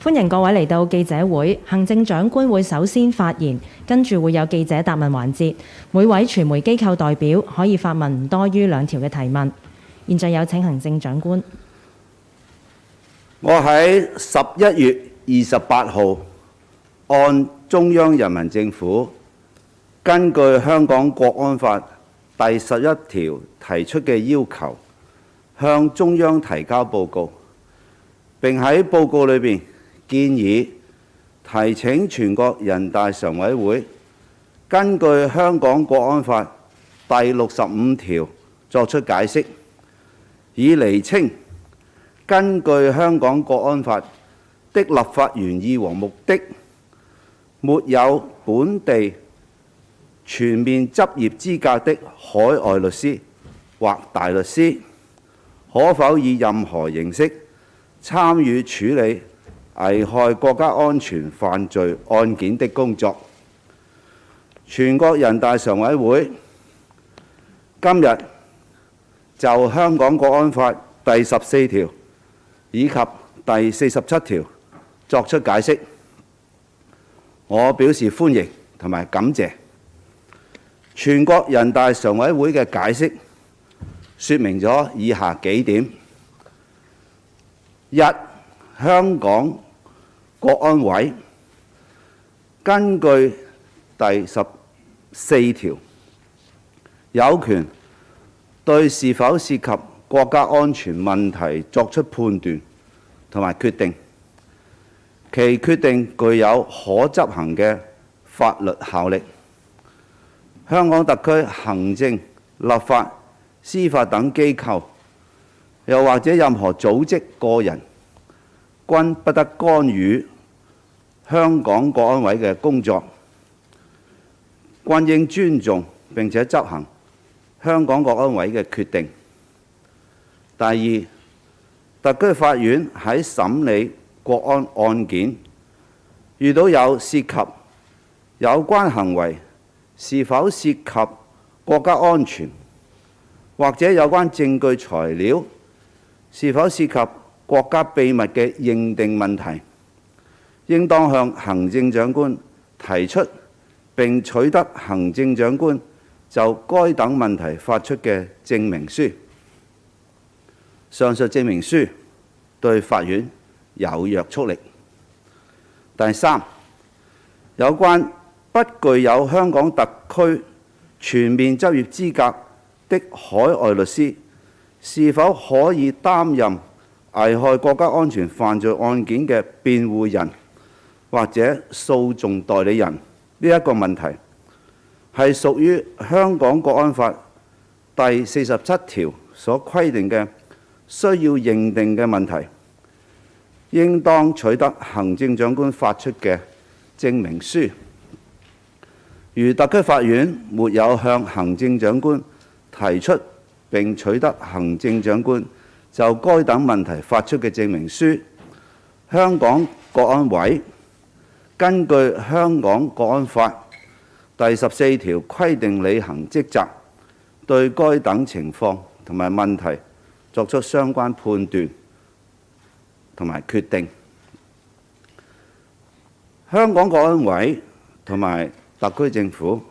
歡迎各位嚟到記者會，行政長官會首先發言，跟住會有記者答問環節。每位傳媒機構代表可以發問唔多於2條嘅提問。現在有請行政長官。我喺11月28號按中央人民政府根據《香港國安法》第11條提出嘅要求，向中央提交報告，並喺報告裏面建議提請全國人大常委會根據《香港國安法》第65條作出解釋，以釐清根據《香港國安法》的立法原意和目的，沒有本地全面執業資格的海外律師或大律師，可否以任何形式參與處理危害國家安全犯罪案件的工作。全國人大常委會今日就《香港國安法》第14條以及第47條作出解釋，我表示歡迎同埋感謝。全國人大常委會嘅解釋說明咗以下幾點：一、香港國安委根據第14條有權對是否涉及國家安全問題作出判斷同埋決定，其決定具有可執行嘅法律效力。香港特區行政、立法、司法等機構，又或者任何組織、個人，均不得干預香港國安委嘅工作，均應尊重並且執行香港國安委嘅決定。第二，特區法院喺審理國安案件，遇到有涉及有關行為是否涉及國家安全，或者有關證據材料是否涉及國家秘密嘅認定問題，應當向行政長官提出並取得行政長官就該等問題發出嘅證明書。上述證明書對法院有約束力。第三，有關不具有香港特區全面執業資格的海外律師，是否可以擔任危害國家安全犯罪案件嘅辯護人或者訴訟代理人，呢一個問題係屬於香港國安法第47條所規定嘅需要認定嘅問題，應當取得行政長官發出嘅證明書。如特區法院沒有向行政長官提出並取得行政長官就該等問題發出嘅證明書，香港國安委根據《香港國安法》第14條規定履行職責，對該等情況同埋問題作出相關判斷同埋決定。香港國安委同埋特區政府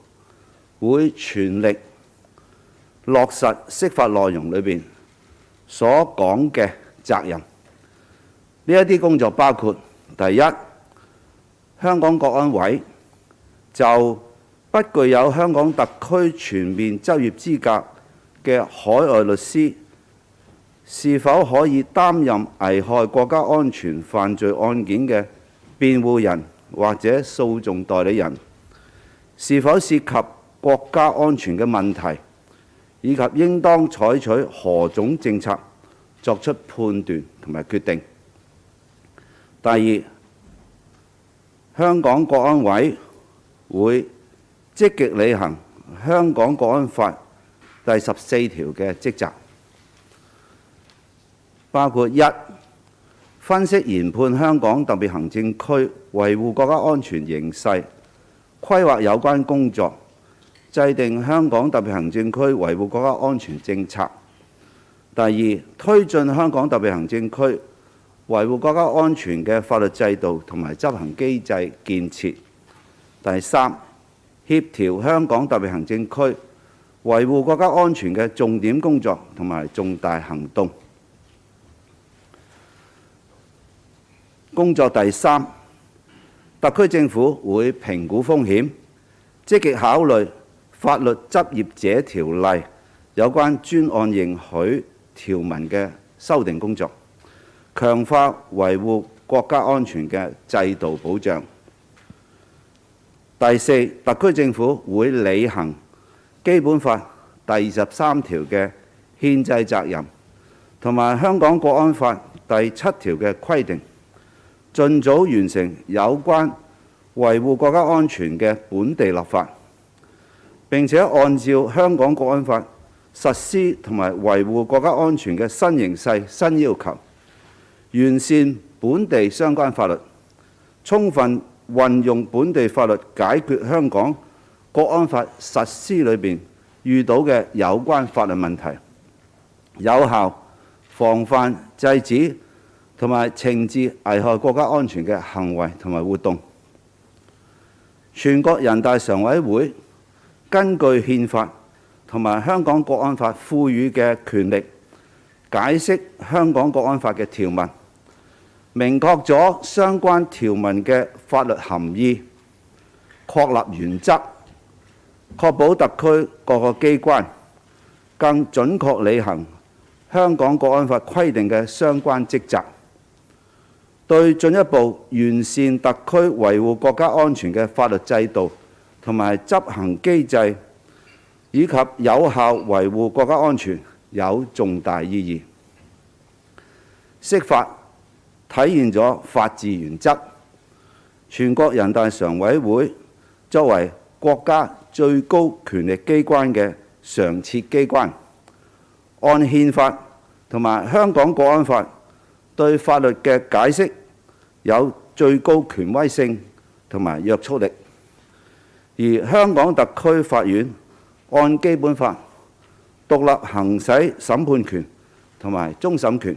會全力落實釋法內容裏面所講嘅責任。呢一啲工作包括：第一，香港國安委就不具有香港特區全面執業資格嘅海外律師是否可以擔任危害國家安全犯罪案件嘅辯護人或者訴訟代理人，是否涉及國家安全嘅問題，以及應當採取何種政策作出判斷同埋決定。第二，香港國安委會積極履行香港國安法第14條嘅職責，包括：一、分析研判香港特別行政區維護國家安全形勢，規劃有關工作，制定香港特別行政區維護國家安全政策；第二，推進香港特別行政區維護國家安全嘅法律制度同埋執行機制建設。第三，協調香港特別行政區維護國家安全嘅重點工作同埋重大行動。工作第三，特區政府會評估風險，積極考慮法律執業者條例有關專案認許條文嘅修訂工作，強化維護國家安全嘅制度保障。第四，特區政府會履行《基本法》第23條嘅憲制責任，同埋香港國安法第7條嘅規定，盡早完成有關維護國家安全嘅本地立法，並且按照香港國安法實施同埋維護國家安全嘅新形勢、新要求，完善本地相關法律，充分運用本地法律解決香港國安法實施裏邊遇到嘅有關法律問題，有效防範、制止同埋懲治危害國家安全嘅行為同埋活動。全國人大常委會根據憲法同埋香港國安法賦予嘅權力，解釋香港國安法嘅條文，明確咗相關條文嘅法律含義，確立原則，確保特區各個機關更準確履行香港國安法規定嘅相關職責，對進一步完善特區維護國家安全嘅法律制度同埋執行機制，以及有效維護國家安全有重大意義。釋法體現咗法治原則，全國人大常委會作為國家最高權力機關嘅常設機關，按憲法同埋香港國安法對法律嘅解釋有最高權威性同埋約束力，而香港特區法院按基本法獨立行使審判權同埋終審權，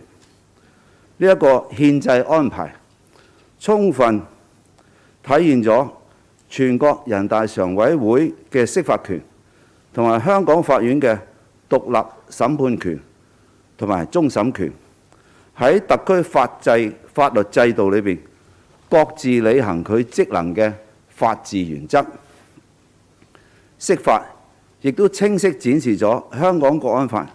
呢一個憲制安排充分體現咗全國人大常委會嘅釋法權同埋香港法院嘅獨立審判權同埋終審權，喺特區法律制度裏邊各自履行佢職能嘅法治原則。釋法亦都清晰展示咗香港國安法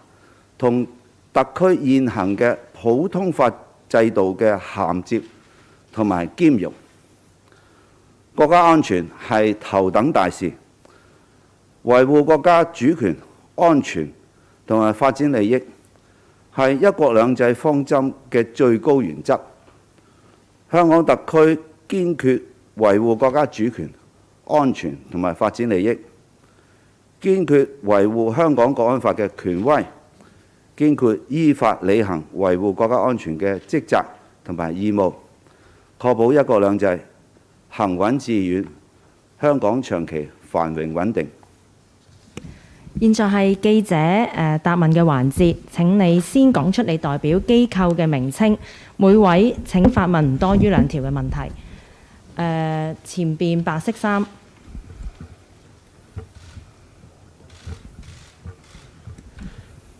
同特區現行嘅普通法制度嘅銜接同埋兼容。國家安全係頭等大事，維護國家主權、安全同埋發展利益係一國兩制方針嘅最高原則。香港特區堅決維護國家主權、安全同埋發展利益，堅決維護香港國安法嘅權威，堅決依法履行維護國家安全嘅職責同埋義務，確保一國兩制行穩致遠，香港長期繁榮穩定。現在係記者答問嘅環節，請你先講出你代表機構嘅名稱，每位請發問唔多於2條嘅問題。前邊白色衫。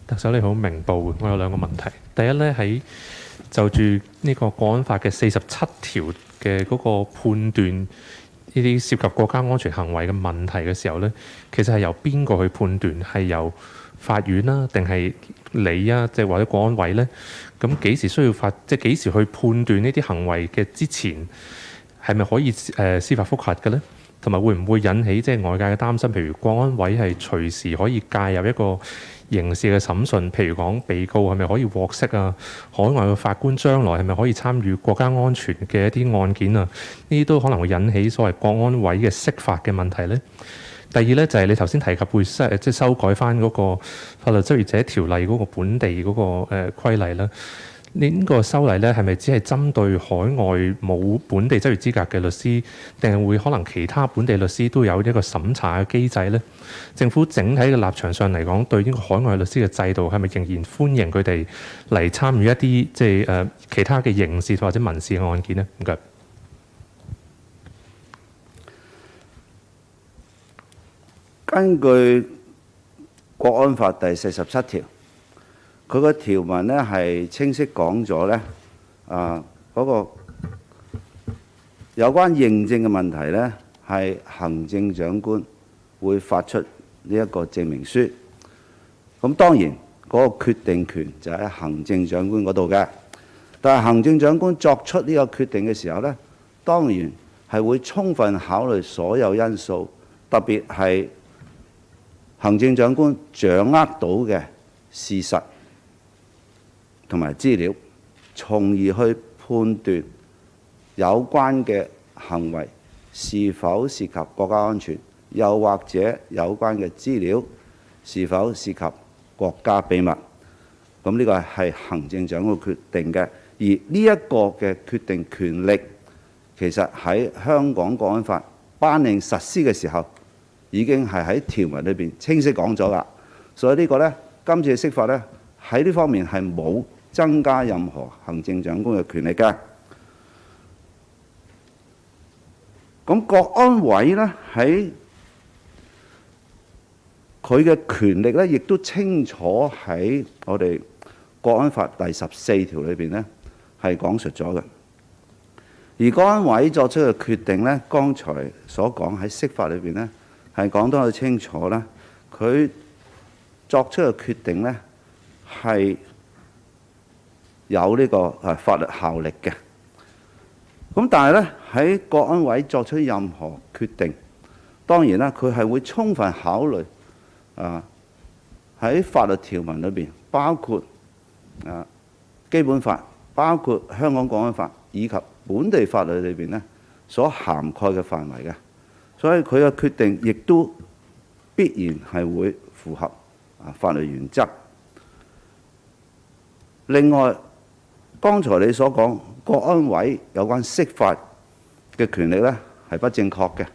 特首你好，明報，我有2個問題。第一呢，喺就住呢個國安法嘅47條嘅嗰個判斷呢啲涉及國家安全行為嘅問題嘅時候呢，其實係由邊個去判斷？係由法院啦，定係你啊，即係或者國安委呢？咁幾時需要即係幾時去判斷呢啲行為嘅之前係咪可以司法覆核嘅呢？同埋會唔會引起即係外界嘅擔心？譬如國安委係隨時可以介入一個刑事嘅審訊，譬如講被告係咪可以獲釋啊？海外嘅法官將來係咪可以參與國家安全嘅一啲案件啊？呢啲都可能會引起所謂國安委嘅釋法嘅問題呢。第二呢，就係你頭先提及會即係修改翻嗰個法律執業者條例嗰個本地嗰個規例啦。呢個修例咧係咪只係針對海外冇本地執業資格嘅律師，定係會可能其他本地律師都有一個審查嘅機制呢？政府整體嘅立場上嚟講，對呢個海外律師嘅制度係咪仍然歡迎佢哋嚟參與一啲即係其他嘅刑事或者民事嘅案件呢？唔該。根據國安法第47條，佢個條文呢係清晰講咗呢，嗰個有關認證嘅問題呢，係行政長官會發出呢一個證明書。咁當然嗰個決定權就喺行政長官嗰度嘅，但係行政長官作出呢個決定嘅時候呢，當然係會充分考慮所有因素，特別係行政長官掌握到嘅事實同埋資料，從而去判斷有關嘅行為是否涉及國家安全，又或者有關嘅資料是否涉及國家秘密。咁呢個係行政長官決定嘅，而呢一個嘅決定權力，其實喺香港國安法頒令實施嘅時候，已經係喺條文裏邊清晰講咗啦。所以呢個呢，今次嘅釋法呢，喺呢方面係冇增加任何行政長官嘅權力嘅。咁國安委呢，喺佢嘅權力呢，亦都清楚喺我哋國安法第14條裏邊呢係講述咗嘅。而國安委作出嘅決定呢，剛才所講喺釋法裏邊呢，係講得好清楚啦。佢作出嘅決定呢，係有呢個法律效力嘅。咁但係呢，喺國安委作出任何決定，當然啦，佢係會充分考慮喺法律條文裏邊，包括基本法、包括香港國安法以及本地法律裏邊呢所涵蓋嘅範圍嘅。所以佢嘅決定亦都必然係會符合法律原則。另外，剛才你所講國安委有關釋法嘅權力呢係不正確嘅。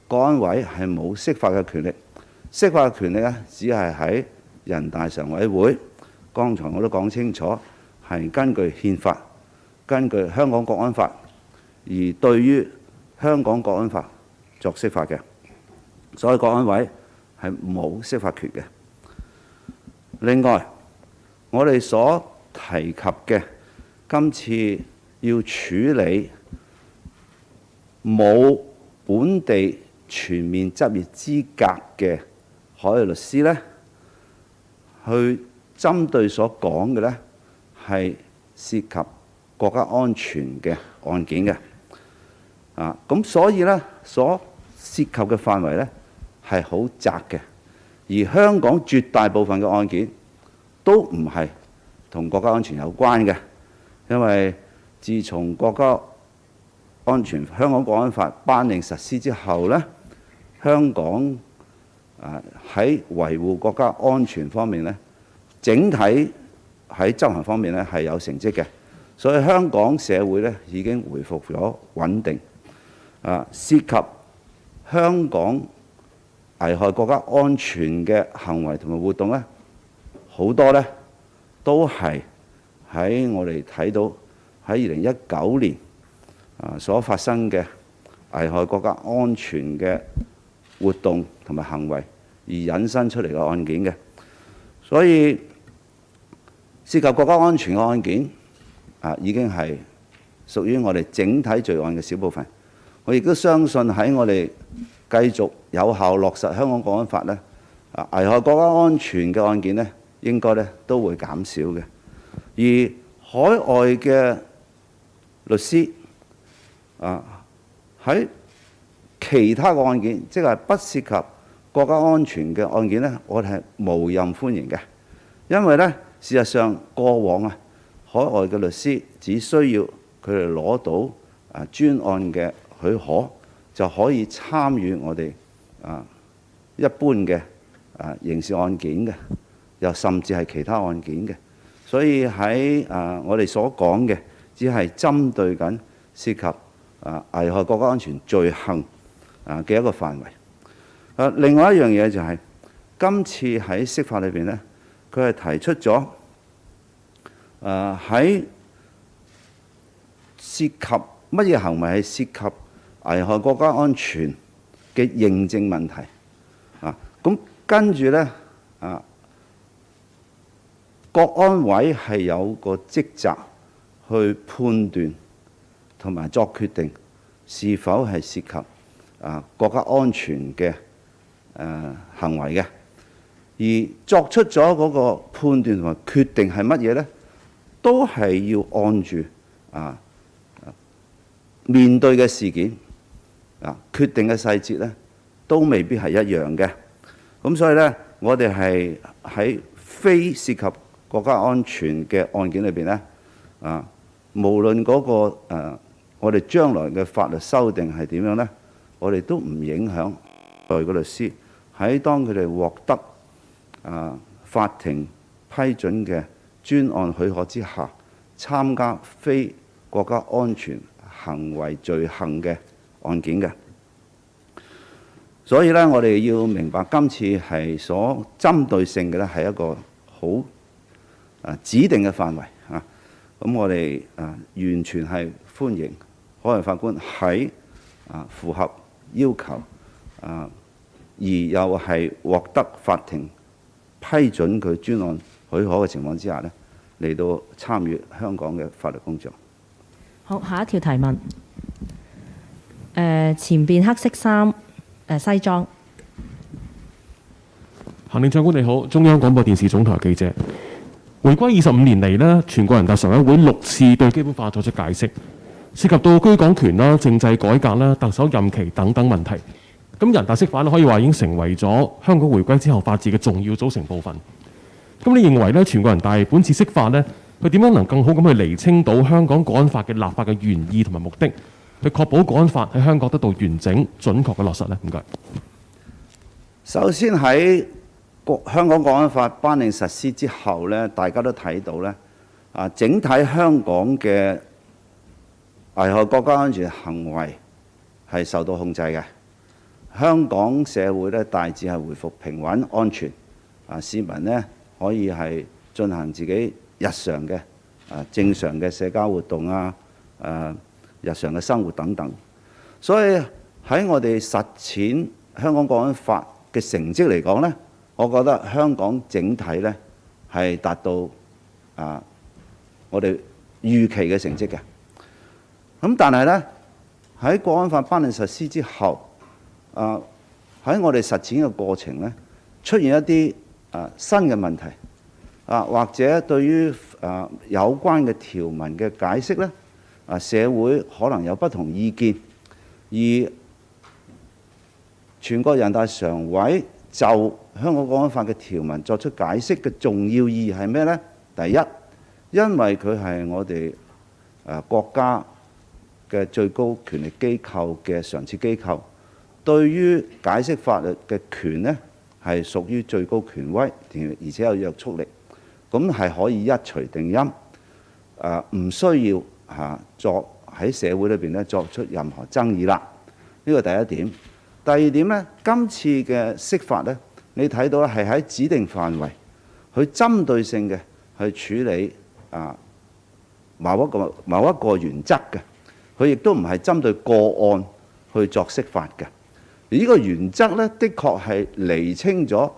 國安委係冇釋法嘅權力，釋法嘅權力呢只係喺人大常委會。剛才我都講清楚，係根據憲法、根據香港國安法而對於香港國安法作釋法嘅，所以國安委係冇釋法權嘅。另外，我哋所提及嘅今次要處理冇本地全面執業資格嘅海外律師呢，去針對所講嘅呢係涉及國家安全嘅案件嘅。咁所以呢，所涉及嘅範圍呢係好窄嘅，而香港絕大部分嘅案件都唔係同國家安全有關嘅，因為自從國家安全香港國安法頒令實施之後呢，香港喺維護國家安全方面呢，整體喺執行方面呢係有成績嘅，所以香港社會呢已經回復咗穩定。涉及香港危害國家安全嘅行為同埋活動呢，好多呢都係喺我哋睇到喺2019年所發生嘅危害國家安全嘅活動同埋行為而引申出嚟嘅案件嘅。所以涉及國家安全嘅案件已經係屬於我哋整體罪案嘅小部分。我亦都相信喺我哋繼續有效落實香港國安法呢，危害國家安全嘅案件呢，應該呢都會減少嘅。而海外嘅律師喺其他嘅案件，即係不涉及國家安全嘅案件呢，我哋係無任歡迎嘅。因為呢，事實上過往海外嘅律師只需要佢哋攞到專案嘅許可，就可以參與我哋一般嘅刑事案件嘅，又甚至係其他案件嘅。所以喺我哋所講嘅，只係針對緊涉及危害國家安全罪行嘅一個範圍。另外一樣嘢就係、今次喺釋法裏邊呢，佢係提出咗喺涉及乜嘢行為係涉及危害國家安全嘅認證問題咁跟住呢，國安委係有個職責去判斷同埋作決定是否係涉及國家安全嘅行為嘅，而作出咗嗰個判斷同埋決定係乜嘢呢？都係要按住面對嘅事件決定嘅細節呢，都未必係一樣嘅。咁所以呢，我哋係喺非涉及國家安全嘅案件裏邊呢，無論嗰個我哋將來嘅法律修訂係點樣呢，我哋都唔影響外國律師喺當佢哋獲得法庭批准嘅專案許可之下，參加非國家安全行為罪行嘅案件嘅。所以呢，我哋要明白今次係所針對性嘅呢，係一個好指定嘅範圍咁我哋完全係歡迎海外法官喺符合要求而又係獲得法庭批准佢專案許可嘅情況之下呢，嚟到參與香港嘅法律工作。好，下一條提問。前邊黑色衫西裝。行政長官你好，中央廣播電視總台記者。回歸25年嚟呢，全國人大常委會6次對基本法作出解釋，涉及到居港權啦、政制改革啦、特首任期等等問題。咁人大釋法可以話已經成為咗香港回歸之後法治嘅重要組成部分。咁你認為呢，全國人大本次釋法呢，佢點樣能更好咁去釐清到香港國安法嘅立法嘅原意同埋目的，去確保國安法喺香港得到完整準確嘅落實呢？唔該。首先喺香港國安法頒令實施之後呢，大家都睇到呢，整體香港嘅危害國家安全行為係受到控制嘅。香港社會呢，大致係回復平穩安全，市民呢，可以係進行自己日常嘅正常嘅社交活動日常嘅生活等等。所以喺我哋實踐香港國安法嘅成績嚟講呢，我覺得香港整體呢係達到我哋預期嘅成績嘅。咁但係呢，喺國安法頒令實施之後，喺我哋實踐嘅過程呢，出現一啲新嘅問題或者對於有關嘅條文嘅解釋呢，社會可能有不同意見，而全國人大常委就香港國安法嘅條文作出解釋嘅重要意義係咩呢？第一，因為佢係我哋國家嘅最高權力機構嘅常設機構，對於解釋法律嘅權呢係屬於最高權威，而且有約束力，咁係可以一錘定音，唔需要喺社會裏邊呢作出任何爭議啦。呢個第一點。第二點呢，今次嘅釋法呢，你睇到係喺指定範圍，去針對性嘅去處理某一個原則嘅，佢亦都唔係針對個案去作釋法嘅。而呢個原則呢，的確係釐清咗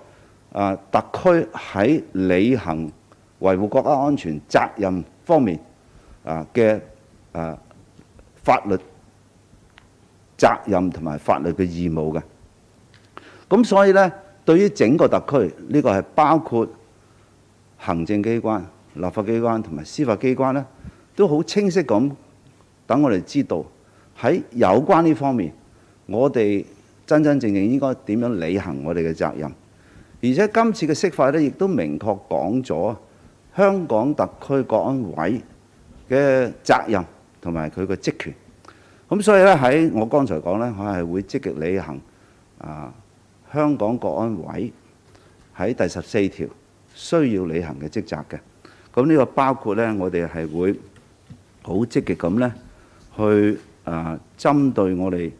特區喺履行維護國家安全責任方面嘅法律責任同埋法律嘅義務嘅。咁所以呢，對於整個特區，呢個係包括行政機關、立法機關同埋司法機關呢，都好清晰咁等我哋知道喺有關呢方面，我哋真真正正應該點樣履行我哋嘅責任。而且今次嘅釋法呢，亦都明確講咗香港特區國安委嘅責任同埋佢嘅職權。咁所以咧，喺我剛才講咧，我係會積極履行香港國安委喺第14條需要履行嘅職責嘅。咁呢個包括呢，我哋係會好積極咁呢去針對我哋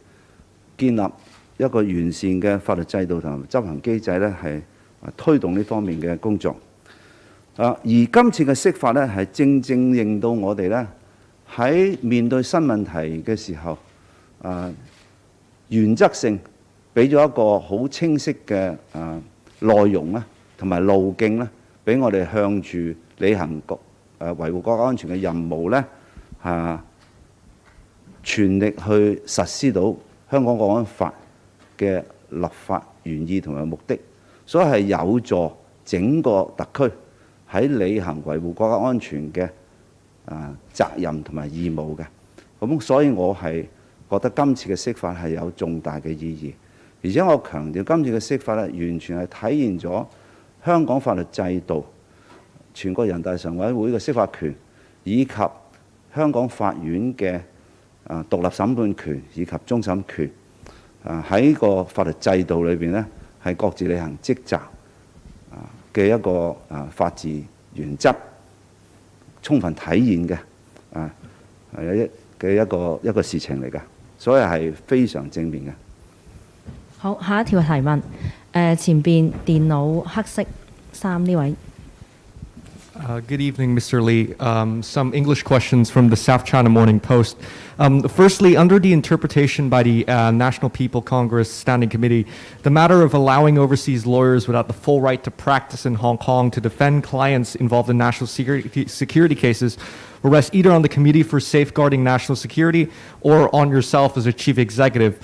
建立一個完善嘅法律制度同埋執行機制呢，係推動呢方面嘅工作。而今次嘅釋法呢，係正正令到我哋呢喺面對新問題嘅時候，原則性俾咗一個好清晰嘅內容啦，同埋路徑咧，俾我哋向住履行維護國家安全嘅任務呢，全力去實施到香港國安法嘅立法原意同埋目的，所以係有助整個特區喺履行維護國家安全嘅責任同埋義務嘅。咁所以我係覺得今次嘅釋法係有重大嘅意義，而且我強調今次嘅釋法咧，完全係體現咗香港法律制度、全國人大常委會嘅釋法權，以及香港法院嘅獨立審判權以及終審權喺個法律制度裏邊呢，係各自履行職責嘅一個法治原則充分體現嘅一個事情嚟㗎，所以係非常正面嘅。好，下一條提問，前邊電腦黑色衫呢位。Good evening, Mr. Lee. Some English questions from the South China Morning Post. Firstly, under the interpretation by the National People Congress Standing Committee, the matter of allowing overseas lawyers without the full right to practice in Hong Kong to defend clients involved in national security cases will rest either on the Committee for Safeguarding National Security or on yourself as a chief executive.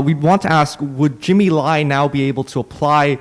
We want to ask, would Jimmy Lai now be able to apply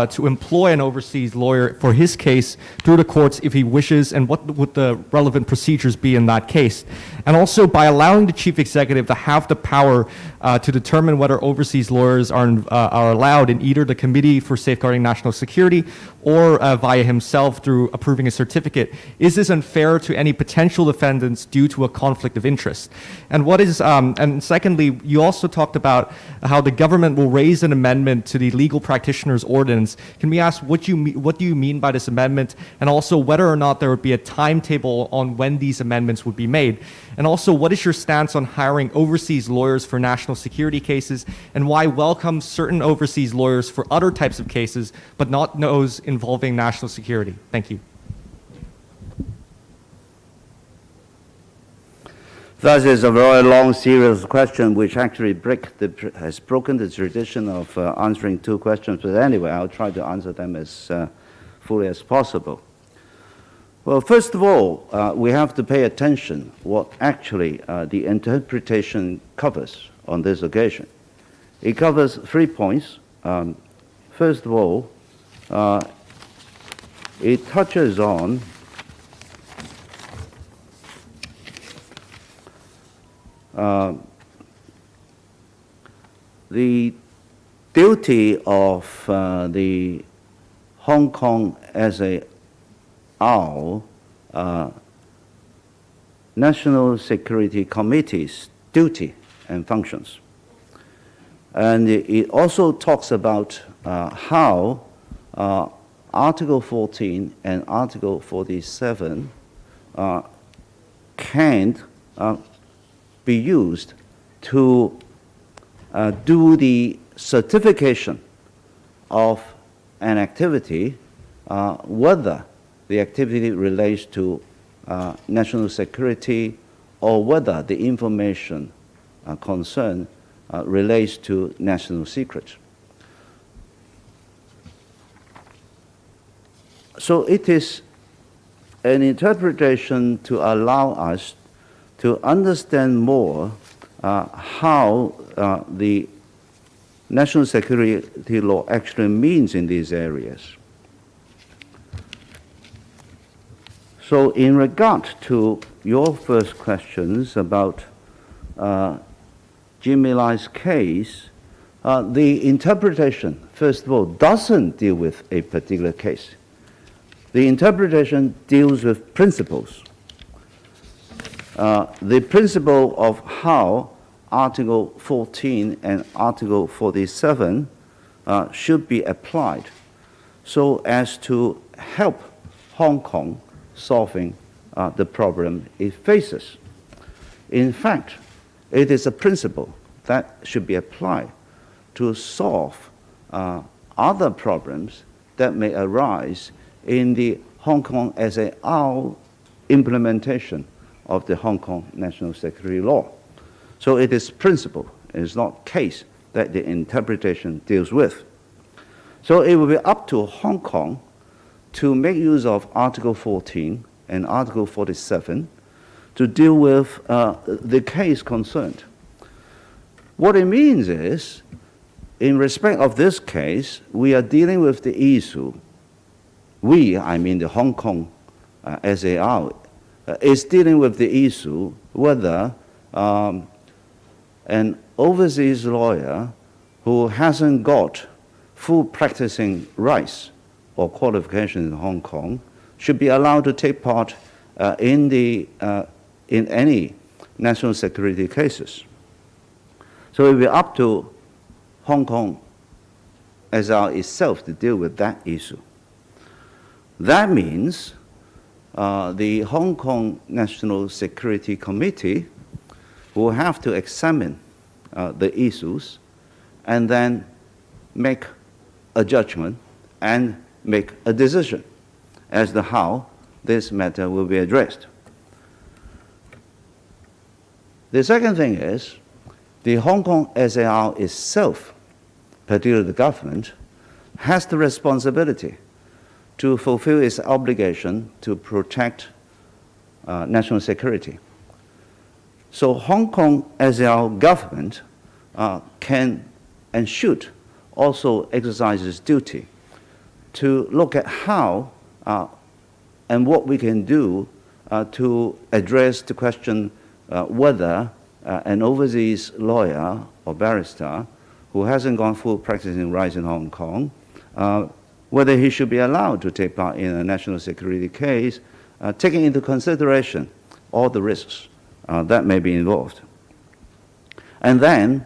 to employ an overseas lawyer for his case through the courts if he wishes, and what would the relevant procedures be in that case? And also, by allowing the chief executive to have the power to determine whether overseas lawyers are allowed in either the Committee for Safeguarding National Security or via himself through approving a certificate, is this unfair to any potential defendants due to a conflict of interest? And and secondly, you also talked about how the government will raise an amendment to the legal practitioners ordinance. Can we ask what do you mean by this amendment, and also whether or not there would be a timetable on when these amendments would be made? And also, what is your stance on hiring overseas lawyers for national security cases, and why welcome certain overseas lawyers for other types of cases, but not those involving national security? Thank you. That is a very long, serious question, which actually has broken the tradition of answering two questions. But anyway, I'll try to answer them as fully as possible. Well, first of all, we have to pay attention what actually the interpretation covers on this occasion. It covers 3 points. First of all, it touches on the duty of the Hong Kong our National Security Committee's duty and functions. And it also talks about how Article 14 and Article 47 can be used to do the certification of an activity, whether the activity relates to national security or whether the information concerned relates to national secret. So it is an interpretation to allow us to understand more how the national security law actually means in these areas. So in regard to your first questions about Jimmy Lai's case, the interpretation, first of all, doesn't deal with a particular case. The interpretation deals with principles. The principle of how Article 14 and Article 47 should be applied so as to help Hong Kong solving the problem it faces. In fact, it is a principle that should be applied to solve other problems that may arise in the Hong Kong SAR implementation of the Hong Kong National Security Law. So it is principle, it is not case that the interpretation deals with. So it will be up to Hong Kong to make use of Article 14 and Article 47 to deal with the case concerned. What it means is, in respect of this case, we are dealing with the issue, I mean the Hong Kong SAR, is dealing with the issue whether an overseas lawyer who hasn't got full practicing rights or qualifications in Hong Kong should be allowed to take part in any national security cases. So it will be up to Hong Kong SAR itself to deal with that issue. That means the Hong Kong National Security Committee will have to examine the issues and then make a judgment and make a decision as to how this matter will be addressed. The second thing is, the Hong Kong SAR itself, particularly the government, has the responsibility to fulfill its obligation to protect national security. So Hong Kong SAR government can and should also exercise its duty to look at how and what we can do to address the question whether an overseas lawyer or barrister who hasn't gone full practicing rights in Hong Kong, whether he should be allowed to take part in a national security case, taking into consideration all the risks that may be involved. And then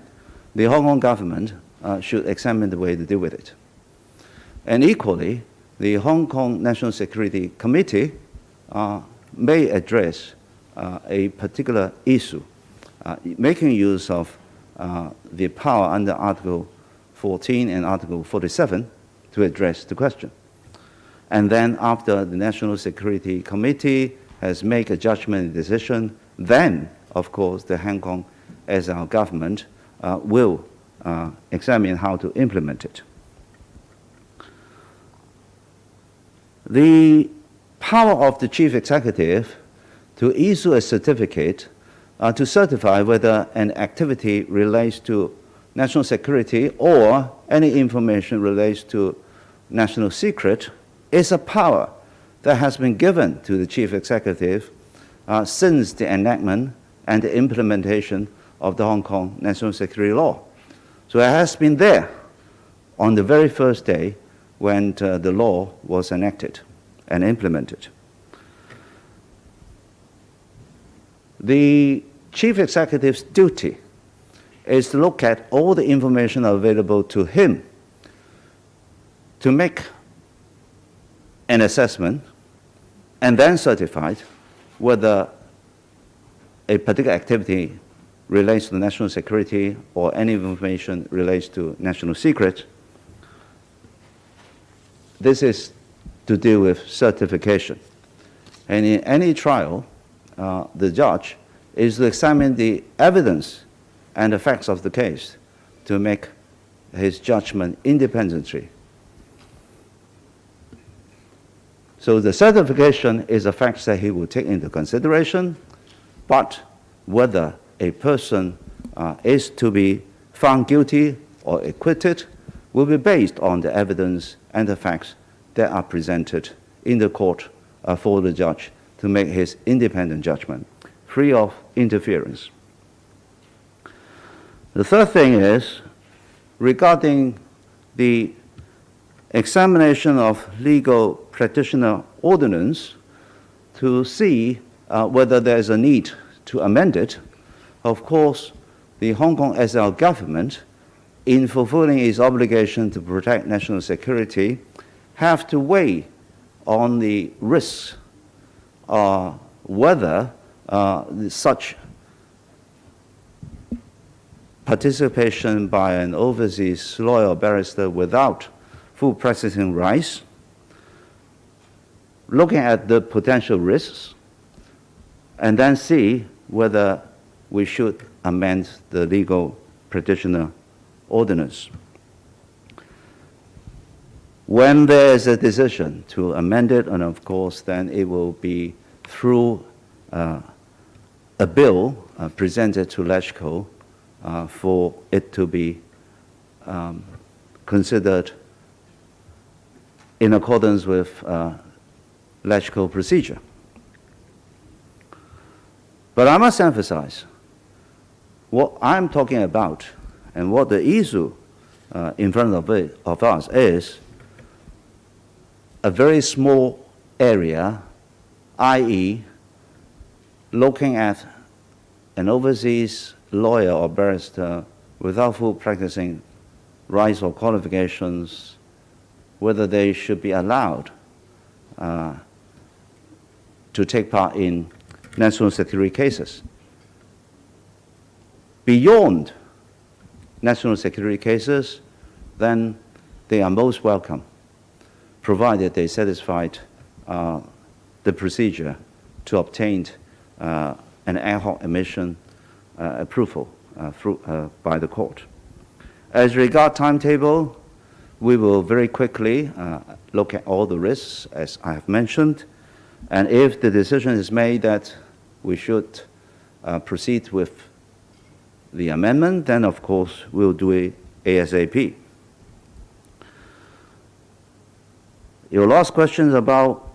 the Hong Kong government should examine the way to deal with it. And equally, the Hong Kong National Security Committee may address a particular issue, making use of the power under Article 14 and Article 47 to address the question. And then after the National Security Committee has made a judgment and decision, then, of course, the Hong Kong SAR government will examine how to implement it. The power of the chief executive to issue a certificate to certify whether an activity relates to national security or any information relates to national secret is a power that has been given to the chief executive since the enactment and the implementation of the Hong Kong National Security Law. So it has been there on the very first day when the law was enacted and implemented. The chief executive's duty is to look at all the information available to him to make an assessment and then certify whether a particular activity relates to national security or any information relates to national secret. This is to deal with certification. And in any trial, the judge is to examine the evidence and the facts of the case to make his judgment independently. So the certification is a fact that he will take into consideration, but whether a person is to be found guilty or acquitted will be based on the evidence and the facts that are presented in the court for the judge to make his independent judgment, free of interference. The third thing is regarding the examination of legal practitioner ordinance to see whether there is a need to amend it. Of course, the Hong Kong SAR government, in fulfilling its obligation to protect national security, have to weigh on the risks whether such participation by an overseas lawyer or barrister without full practicing rights, looking at the potential risks, and then see whether we should amend the legal practitioner ordinance. When there is a decision to amend it, and of course then it will be through a bill presented to LegCo for it to be considered in accordance with LegCo procedure. But I must emphasize, what I'm talking about and what the issue in front of us is a very small area, i.e., looking at an overseas lawyer or barrister without full practicing rights or qualifications, whether they should be allowed to take part in national security cases. Beyond national security cases, then they are most welcome, provided they satisfied the procedure to obtain an ad hoc admission approval by the court. As regard timetable, we will very quickly look at all the risks, as I have mentioned, and if the decision is made that we should proceed with the amendment, then of course we'll do it ASAP. Your last question is about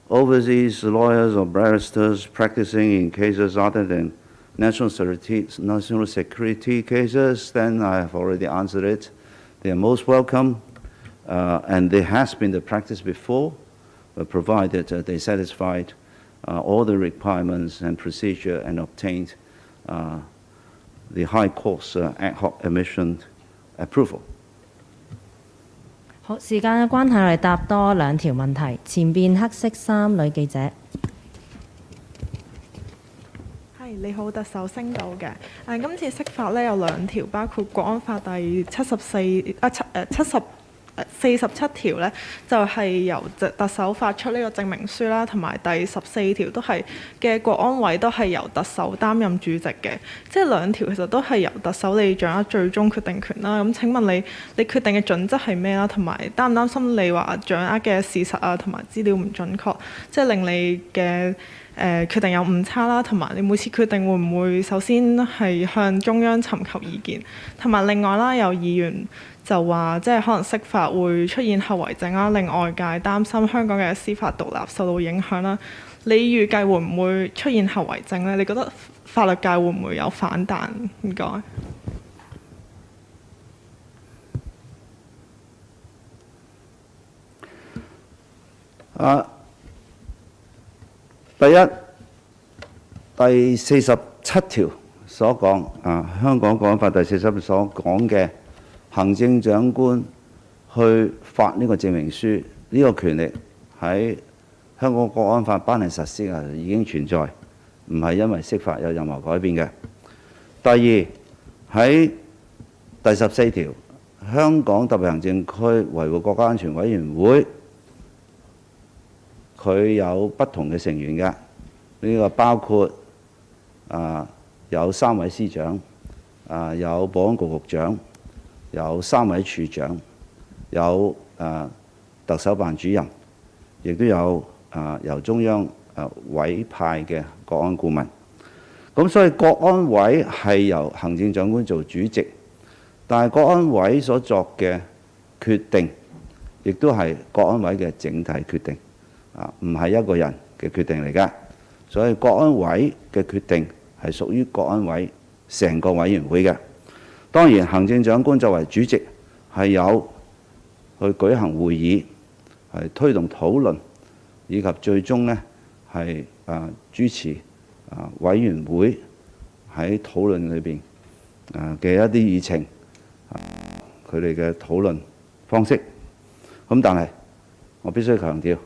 overseas lawyers or barristers practicing in cases other than national security cases, then I have already answered it. They are most welcome, and there has been the practice before, provided they satisfied all the requirements and procedure and obtained the High Court's ad hoc admission approval. 好，時間嘅關係，我哋答多兩條問題。前邊黑色衫女記者。你好，特首星島嘅。今次釋法咧有兩條，包括國安法第47條咧，就係由特首發出呢個證明書啦，同埋第14條都係嘅國安委都係由特首擔任主席嘅，即係兩條其實都係由特首你掌握最終決定權啦。咁請問你決定嘅準則係咩啦？同埋擔唔擔心你話掌握嘅事實啊，同埋資料唔準確，即係令你嘅決定有誤差啦，同埋你每次決定會唔會首先係向中央尋求意見？同埋另外啦，有議員就話即係可能釋法會出現後遺症啦，令外界擔心香港嘅司法獨立受到影響啦。你預計會唔會出現後遺症呢？你覺得法律界會唔會有反彈？唔該。第一，第47條所講香港國安法第47條所講嘅行政長官去發呢個證明書，呢個權力喺香港國安法頒令實施已經存在，唔係因為釋法有任何改變嘅。第二，喺第14條，香港特別行政區維護國家安全委員會佢有不同嘅成員嘅，呢個包括有3位司長，有保安局局長，有3位處長，有特首辦主任，亦都有由中央委派嘅國安顧問。咁所以國安委係由行政長官做主席，但係國安委所作嘅決定，亦都係國安委嘅整體決定。唔係一個人嘅決定嚟㗎，所以國安委嘅決定係屬於國安委成個委員會嘅。當然，行政長官作為主席係有去舉行會議，係推動討論，以及最終呢係主持委員會喺討論裏邊嘅一啲議程，佢哋嘅討論方式。咁但係我必須強調，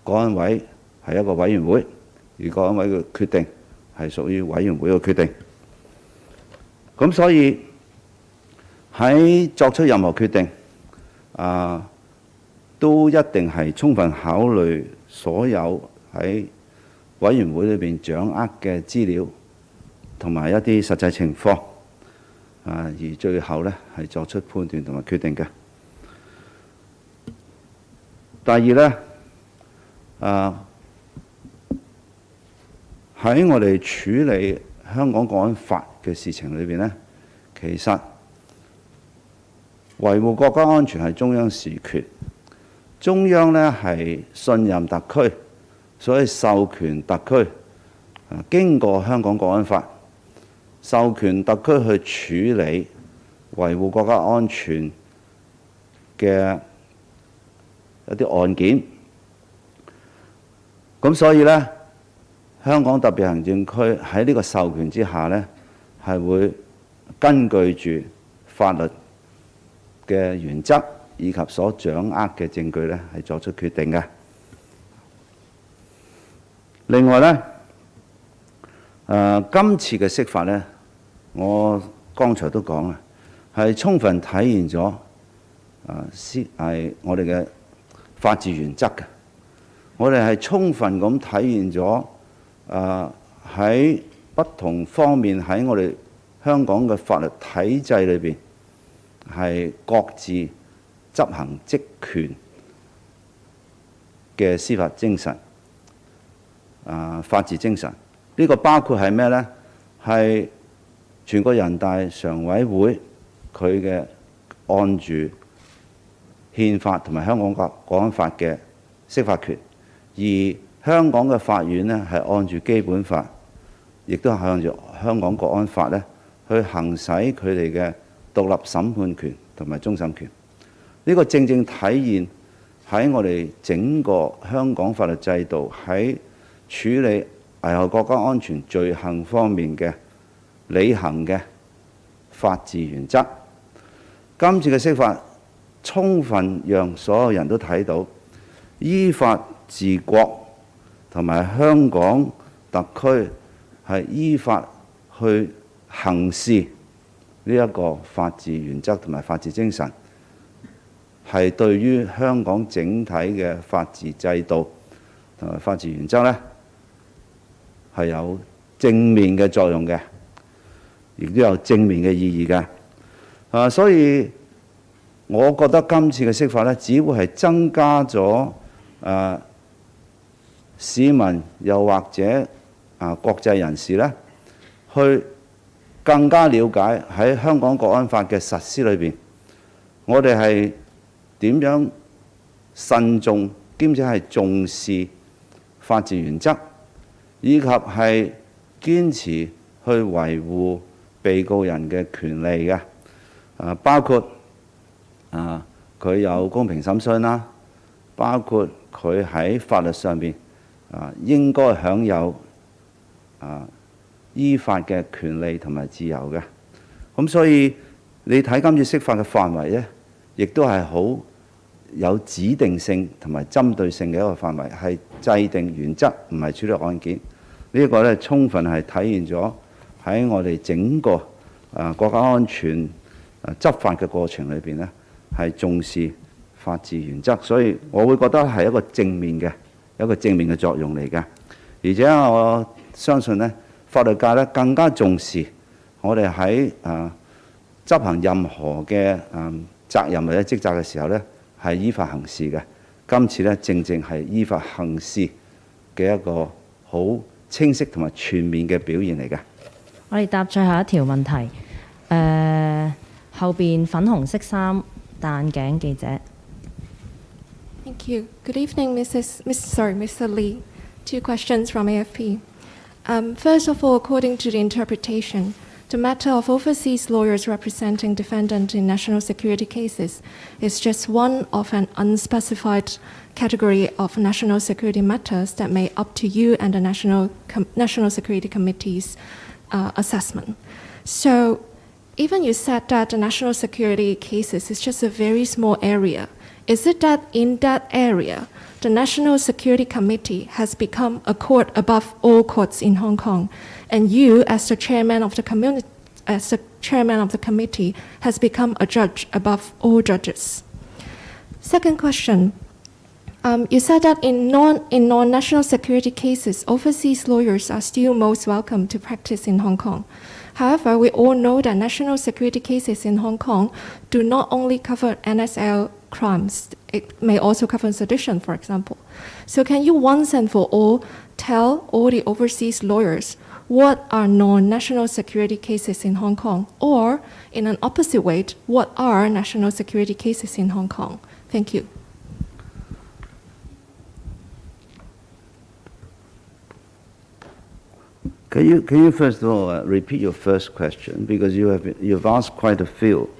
國安委係一個委員會，而國安委嘅決定係屬於委員會嘅決定。咁所以喺作出任何決定都一定係充分考慮所有喺委員會裏邊掌握嘅資料同埋一啲實際情況而最後呢係作出判斷同埋決定嘅。第二呢，喺我哋處理香港國安法嘅事情裏邊呢，其實維護國家安全係中央事權，中央呢係信任特區，所以授權特區經過香港國安法，授權特區去處理維護國家安全嘅一啲案件。咁所以呢，香港特別行政區喺呢個授權之下呢，係會根據住法律嘅原則以及所掌握嘅證據呢，係作出決定嘅。另外呢，今次嘅釋法呢，我剛才都講啦，係充分體現咗係我哋嘅法治原則嘅。我哋係充分咁體現咗喺不同方面喺我哋香港嘅法律體制裏邊係各自執行職權嘅司法精神。法治精神呢個包括係咩呢？係全國人大常委會佢嘅按住憲法同埋香港國安法嘅釋法權，而香港嘅法院呢係按住基本法，亦都係按住香港國安法呢去行使佢哋嘅獨立審判權同埋終審權。呢個正正體現喺我哋整個香港法律制度喺處理危害國家安全罪行方面嘅履行嘅法治原則。今次嘅釋法充分讓所有人都睇到依法治國同埋香港特區係依法去行事呢一個法治原則同埋法治精神，係對於香港整體嘅法治制度同埋法治原則呢，係有正面嘅作用嘅，亦都有正面嘅意義嘅。所以我覺得今次嘅釋法呢，只會係增加咗市民又或者國際人士呢，去更加了解喺香港國安法嘅實施裏邊，我哋係點樣慎重兼且係重視法治原則，以及係堅持去維護被告人嘅權利嘅，包括佢有公平審訊啦，包括佢喺法律上邊應該享有依法嘅權利同埋自由嘅。咁所以你睇今次釋法嘅範圍呢，亦都係好有指定性同埋針對性嘅一個範圍，係制定原則，唔係處理案件。呢個呢，充分係體現咗喺我哋整個國家安全執法嘅過程裏邊呢，係重視法治原則，所以我會覺得係一個正面嘅作用嚟嘅。而且我相信呢，法律界呢更加重視我哋喺執行任何嘅責任或者職責嘅時候呢，係依法行事嘅。今次呢，正正係依法行事嘅一個好清晰同埋全面嘅表現嚟嘅。我哋答最後一條問題。後邊粉紅色衫戴眼鏡記者。Thank you. Good evening, Mr. Lee. 2 questions from AFP. First of all, according to the interpretation, the matter of overseas lawyers representing defendant in national security cases is just one of an unspecified category of national security matters that may up to you and the National Security Committee's assessment. So, even you said that the national security cases is just a very small area. Is it that in that area, the National Security Committee has become a court above all courts in Hong Kong, and you, as the chairman of the committee, has become a judge above all judges. Second question. You said that in non-national security cases, overseas lawyers are still most welcome to practice in Hong Kong. However, we all know that national security cases in Hong Kong do not only cover NSL crimes, it may also cover sedition, for example. So can you once and for all tell all the overseas lawyers what are non-national security cases in Hong Kong? Or, in an opposite way, what are national security cases in Hong Kong? Thank you. Can you first of all repeat your first question, because you've asked quite a few.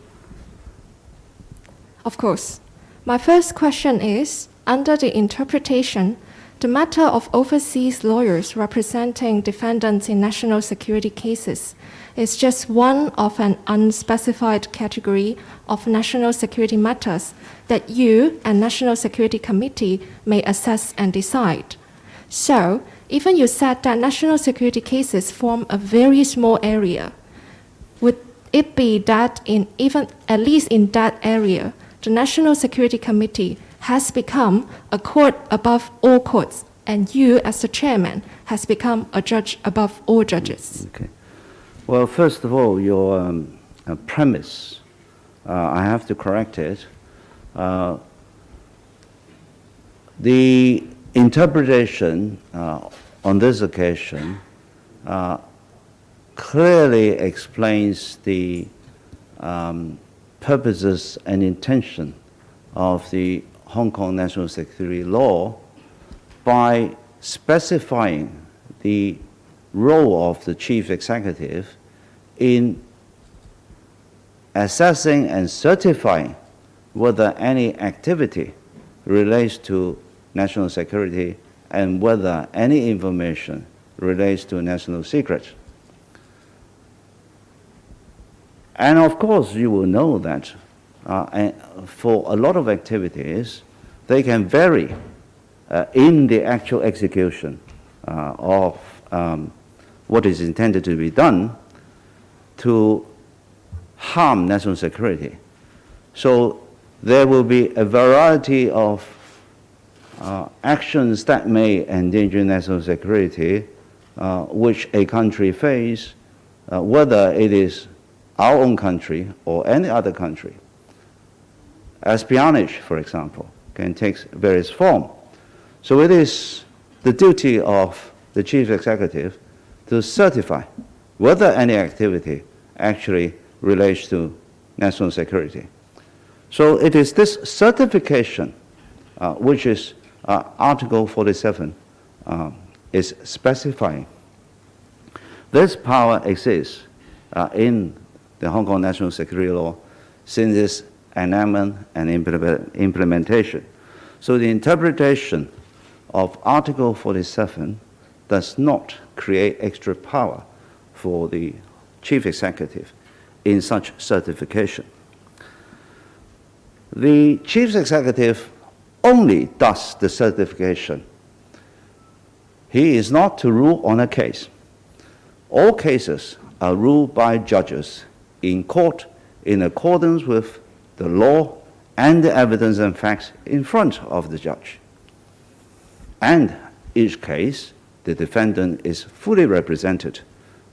Of course. My first question is, under the interpretation, the matter of overseas lawyers representing defendants in national security cases is just one of an unspecified category of national security matters that you and National Security Committee may assess and decide. So, even you said that national security cases form a very small area, would it be that at least in that area, the National Security Committee has become a court above all courts, and you, as the chairman, has become a judge above all judges? Okay. Well, first of all, your premise, I have to correct it. The interpretation on this occasion clearly explains the purposes and intention of the Hong Kong national security law by specifying the role of the chief executive in assessing and certifying whether any activity relates to national security and whether any information relates to national secret. And of course, you will know that for a lot of activities, they can vary in the actual execution of what is intended to be done to harm national security. So there will be a variety of actions that may endanger national security which a country face, whether it is our own country or any other country. Espionage, for example, can take various forms. So it is the duty of the chief executive to certify whether any activity actually relates to national security. So it is this certification which is Article 47 is specifying. This power exists in the Hong Kong national security law since its enactment and implementation. So the interpretation of Article 47 does not create extra power for the chief executive in such certification. The chief executive only does the certification. He is not to rule on a case. All cases are ruled by judges in court in accordance with the law and the evidence and facts in front of the judge. And each case, the defendant is fully represented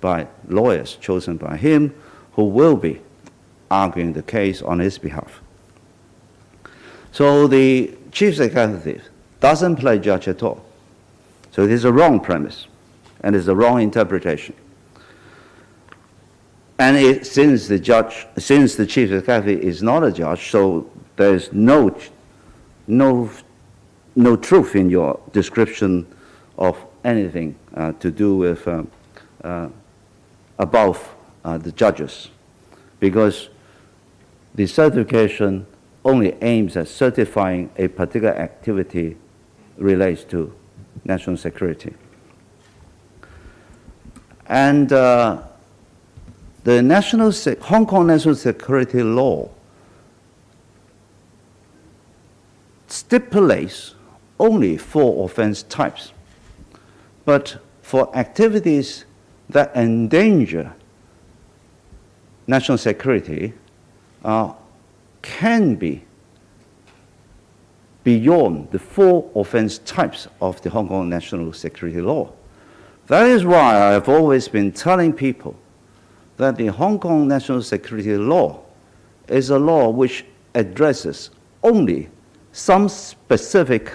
by lawyers chosen by him who will be arguing the case on his behalf. So the chief executive doesn't play judge at all. So it is a wrong premise and it's a wrong interpretation. And since the chief executive is not a judge, so there is no truth in your description of anything to do with above the judges, because the certification only aims at certifying a particular activity relates to national security. And the Hong Kong national security law stipulates only 4 offense types. But for activities that endanger national security can be beyond the 4 offense types of the Hong Kong national security law. That is why I have always been telling people that the Hong Kong national security law is a law which addresses only some specific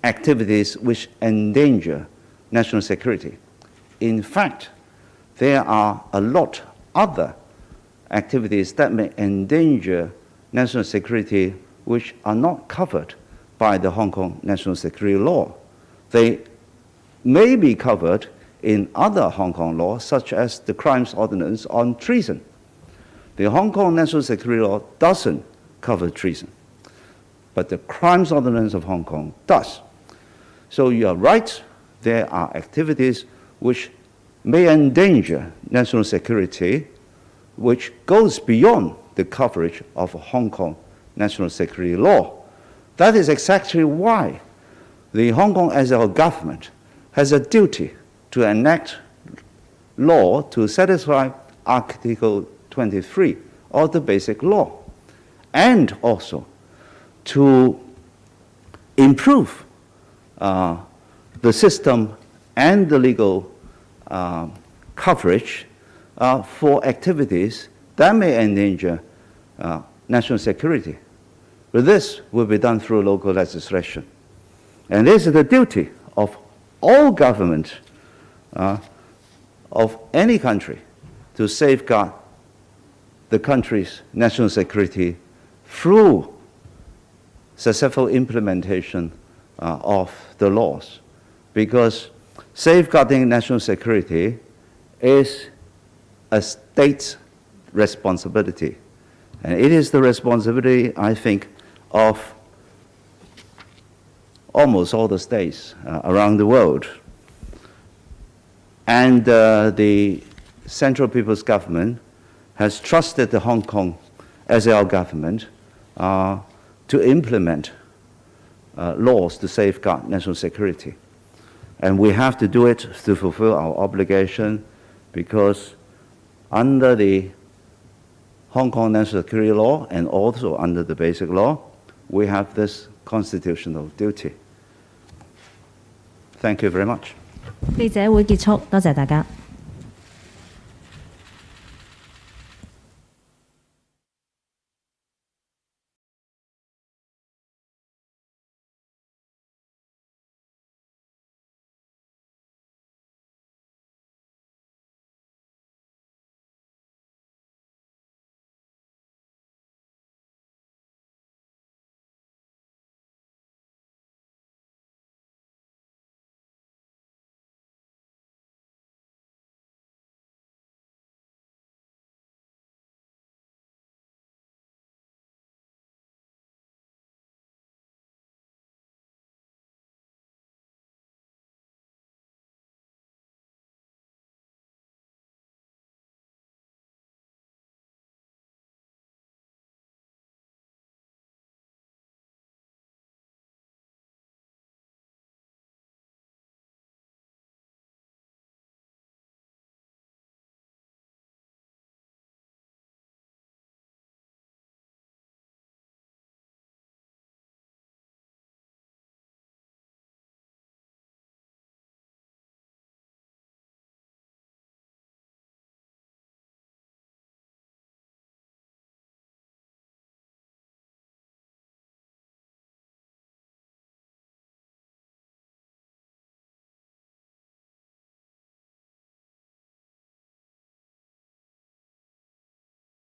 activities which endanger national security. In fact, there are a lot other activities that may endanger national security which are not covered by the Hong Kong national security law. They may be covered in other Hong Kong laws, such as the Crimes Ordinance on treason. The Hong Kong national security law doesn't cover treason, but the Crimes Ordinance of Hong Kong does. So you are right, there are activities which may endanger national security, which goes beyond the coverage of Hong Kong national security law. That is exactly why the Hong Kong as a government has a duty to enact law to satisfy Article 23 of the Basic Law, and also to improve the system and the legal coverage for activities that may endanger national security. But this will be done through local legislation. And this is the duty of all government of any country to safeguard the country's national security through successful implementation of the laws. Because safeguarding national security is a state's responsibility. And it is the responsibility, I think, of almost all the states around the world. And the Central People's Government has trusted the Hong Kong SAR government to implement laws to safeguard national security. And we have to do it to fulfill our obligation, because under the Hong Kong national security law and also under the Basic Law, we have this constitutional duty. Thank you very much. 記者會結束，多謝大家。